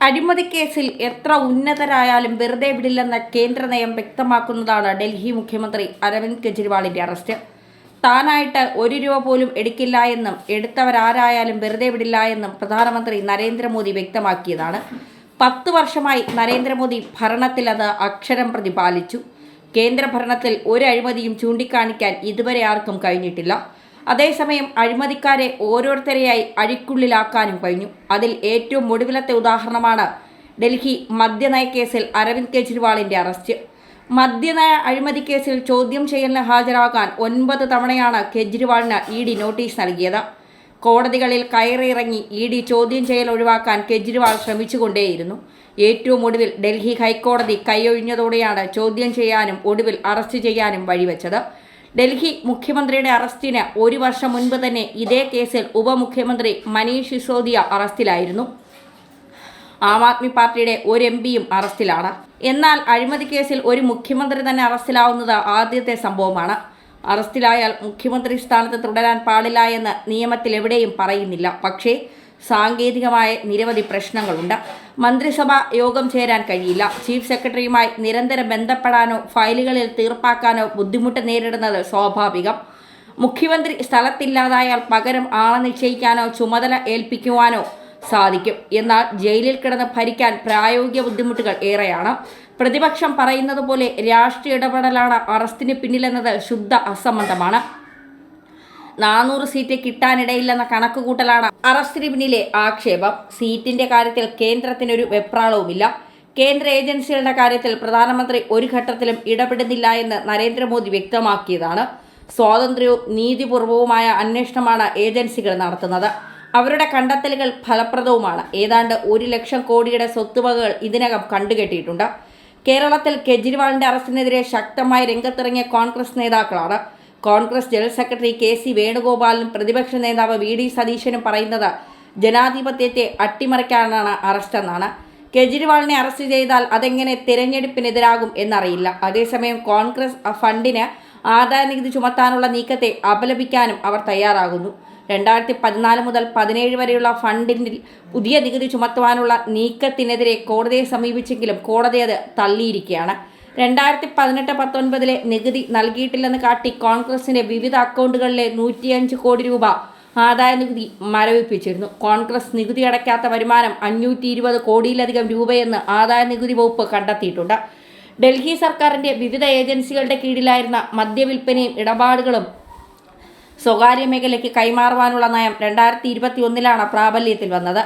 അഴിമതിക്കേസിൽ എത്ര ഉന്നതരായാലും വെറുതെ വിടില്ലെന്ന കേന്ദ്ര നയം വ്യക്തമാക്കുന്നതാണ് ഡൽഹി മുഖ്യമന്ത്രി അരവിന്ദ് കെജ്രിവാളിന്റെ അറസ്റ്റ്. താനായിട്ട് ₹1 പോലും എടുക്കില്ല എന്നും എടുത്തവരാരായാലും വെറുതെ വിടില്ല എന്നും പ്രധാനമന്ത്രി നരേന്ദ്രമോദി വ്യക്തമാക്കിയതാണ്. 10 വർഷമായി നരേന്ദ്രമോദി ഭരണത്തിൽ അത് അക്ഷരം പ്രതി പാലിച്ചു. കേന്ദ്ര ഭരണത്തിൽ ഒരു അഴിമതിയും ചൂണ്ടിക്കാണിക്കാൻ ഇതുവരെ ആർക്കും കഴിഞ്ഞിട്ടില്ല. അതേസമയം അഴിമതിക്കാരെ ഓരോരുത്തരെയായി അഴിക്കുള്ളിലാക്കാനും കഴിഞ്ഞു. അതിൽ ഏറ്റവും ഒടുവിലത്തെ ഉദാഹരണമാണ് ഡൽഹി മദ്യനയക്കേസിൽ അരവിന്ദ് കെജ്രിവാളിന്റെ അറസ്റ്റ്. മദ്യനയ അഴിമതി കേസിൽ ചോദ്യം ചെയ്യലിന് ഹാജരാകാൻ 9 തവണയാണ് കെജ്രിവാളിന് ED നോട്ടീസ് നൽകിയത്. കോടതികളിൽ കയറിയിറങ്ങി ED ചോദ്യം ചെയ്യൽ ഒഴിവാക്കാൻ കെജ്രിവാൾ ശ്രമിച്ചുകൊണ്ടേയിരുന്നു. ഏറ്റവും ഒടുവിൽ ഡൽഹി ഹൈക്കോടതി കൈയൊഴിഞ്ഞതോടെയാണ് ചോദ്യം ചെയ്യാനും ഒടുവിൽ അറസ്റ്റ് ചെയ്യാനും വഴിവെച്ചത്. ഡൽഹി മുഖ്യമന്ത്രിയുടെ അറസ്റ്റിന് 1 വർഷം മുൻപ് തന്നെ ഇതേ കേസിൽ ഉപമുഖ്യമന്ത്രി മനീഷ് സിസോദിയ അറസ്റ്റിലായിരുന്നു. ആം ആദ്മി പാർട്ടിയുടെ ഒരു MPയും അറസ്റ്റിലാണ്. എന്നാൽ അഴിമതി കേസിൽ ഒരു മുഖ്യമന്ത്രി തന്നെ അറസ്റ്റിലാവുന്നത് ആദ്യത്തെ സംഭവമാണ്. അറസ്റ്റിലായാൽ മുഖ്യമന്ത്രി സ്ഥാനത്ത് തുടരാൻ പാടില്ല എന്ന് നിയമത്തിൽ എവിടെയും പറയുന്നില്ല. പക്ഷേ സാങ്കേതികമായ നിരവധി പ്രശ്നങ്ങളുണ്ട്. മന്ത്രിസഭാ യോഗം ചേരാൻ കഴിയില്ല. ചീഫ് സെക്രട്ടറിയുമായി നിരന്തരം ബന്ധപ്പെടാനോ ഫയലുകളിൽ തീർപ്പാക്കാനോ ബുദ്ധിമുട്ട് നേരിടുന്നത് സ്വാഭാവികം. മുഖ്യമന്ത്രി സ്ഥലത്തില്ലാതായാൽ പകരം ആളെ നിശ്ചയിക്കാനോ ചുമതല ഏൽപ്പിക്കുവാനോ സാധിക്കും. എന്നാൽ ജയിലിൽ കിടന്ന് ഭരിക്കാൻ പ്രായോഗിക ബുദ്ധിമുട്ടുകൾ ഏറെയാണ്. പ്രതിപക്ഷം പറയുന്നത് പോലെ രാഷ്ട്രീയ ഇടപെടലാണ് അറസ്റ്റിന് പിന്നിലെന്നത് ശുദ്ധ അസംബന്ധമാണ്. 400 സീറ്റ് കിട്ടാനിടയില്ലെന്ന കണക്കുകൂട്ടലാണ് അറസ്റ്റിന് പിന്നിലെ ആക്ഷേപം. സീറ്റിന്റെ കാര്യത്തിൽ കേന്ദ്രത്തിനൊരു വെപ്രാളവുമില്ല. കേന്ദ്ര ഏജൻസികളുടെ കാര്യത്തിൽ പ്രധാനമന്ത്രി ഒരു ഘട്ടത്തിലും ഇടപെടുന്നില്ല എന്ന് നരേന്ദ്രമോദി വ്യക്തമാക്കിയതാണ്. സ്വാതന്ത്ര്യവും നീതിപൂർവവുമായ അന്വേഷണമാണ് ഏജൻസികൾ നടത്തുന്നത്. അവരുടെ കണ്ടെത്തലുകൾ ഫലപ്രദവുമാണ്. ഏതാണ്ട് 1 ലക്ഷം കോടിയുടെ സ്വത്തുവകകൾ ഇതിനകം കണ്ടുകെട്ടിയിട്ടുണ്ട്. കേരളത്തിൽ കെജ്രിവാളിന്റെ അറസ്റ്റിനെതിരെ ശക്തമായി രംഗത്തിറങ്ങിയ കോൺഗ്രസ് നേതാക്കളാണ്. കോൺഗ്രസ് ജനറൽ സെക്രട്ടറി KC വേണുഗോപാലും പ്രതിപക്ഷ നേതാവ് VD സതീശനും പറയുന്നത് ജനാധിപത്യത്തെ അട്ടിമറിക്കാനാണ് അറസ്റ്റെന്നാണ്. കെജ്രിവാളിനെ അറസ്റ്റ് ചെയ്താൽ അതെങ്ങനെ തിരഞ്ഞെടുപ്പിനെതിരാകും എന്നറിയില്ല. അതേസമയം കോൺഗ്രസ് ഫണ്ടിന് ആദായനികുതി ചുമത്താനുള്ള നീക്കത്തെ അപലപിക്കാനും അവർ തയ്യാറാകുന്നു. 2014 മുതൽ 17 വരെയുള്ള ഫണ്ടിൽ പുതിയ നികുതി ചുമത്തുവാനുള്ള നീക്കത്തിനെതിരെ കോടതിയെ സമീപിച്ചെങ്കിലും കോടതി അത് തള്ളിയിരിക്കുകയാണ്. 2018-19 നികുതി നൽകിയിട്ടില്ലെന്ന് കാട്ടി കോൺഗ്രസിന്റെ വിവിധ അക്കൗണ്ടുകളിലെ 105 കോടി രൂപ ആദായ നികുതി മരവിപ്പിച്ചിരുന്നു. കോൺഗ്രസ് നികുതി അടയ്ക്കാത്ത വരുമാനം 520 കോടിയിലധികം രൂപയെന്ന് ആദായ നികുതി വകുപ്പ് കണ്ടെത്തിയിട്ടുണ്ട്. ഡൽഹി സർക്കാരിന്റെ വിവിധ ഏജൻസികളുടെ കീഴിലായിരുന്ന മദ്യവിൽപ്പനയും ഇടപാടുകളും സ്വകാര്യ മേഖലയ്ക്ക് കൈമാറുവാനുള്ള നയം 2021 പ്രാബല്യത്തിൽ വന്നത്.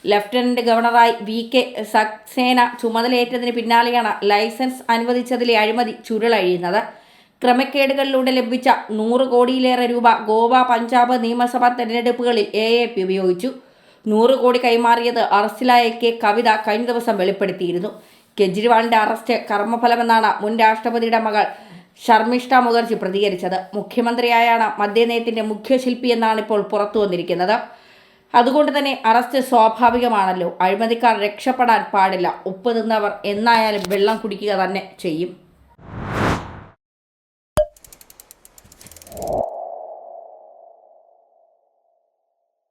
ലഫ്റ്റനന്റ് ഗവർണറായി VK സക്സേന ചുമതലയേറ്റതിന് പിന്നാലെയാണ് ലൈസൻസ് അനുവദിച്ചതിലെ അഴിമതി ചുരുളഴിയുന്നത്. ക്രമക്കേടുകളിലൂടെ ലഭിച്ച 100 കോടിയിലേറെ രൂപ ഗോവ, പഞ്ചാബ് നിയമസഭാ തെരഞ്ഞെടുപ്പുകളിൽ AAP ഉപയോഗിച്ചു. 100 കോടി കൈമാറിയത് അറസ്റ്റിലായ K കവിത കഴിഞ്ഞ ദിവസം വെളിപ്പെടുത്തിയിരുന്നു. കെജ്രിവാളിന്റെ അറസ്റ്റ് കർമ്മഫലമെന്നാണ് മുൻ രാഷ്ട്രപതിയുടെ മകൾ ശർമിഷ്ഠ മുഖർജി പ്രതികരിച്ചത്. മുഖ്യമന്ത്രിയായാണ് മദ്യനയത്തിന്റെ മുഖ്യശില്പി എന്നാണ് ഇപ്പോൾ പുറത്തു വന്നിരിക്കുന്നത്. അതുകൊണ്ട് തന്നെ അറസ്റ്റ് സ്വാഭാവികമാണല്ലോ. അഴിമതിക്കാർ രക്ഷപ്പെടാൻ പാടില്ല. ഉപ്പ് തിന്നവർ എന്നായാലും വെള്ളം കുടിക്കുക തന്നെ ചെയ്യും.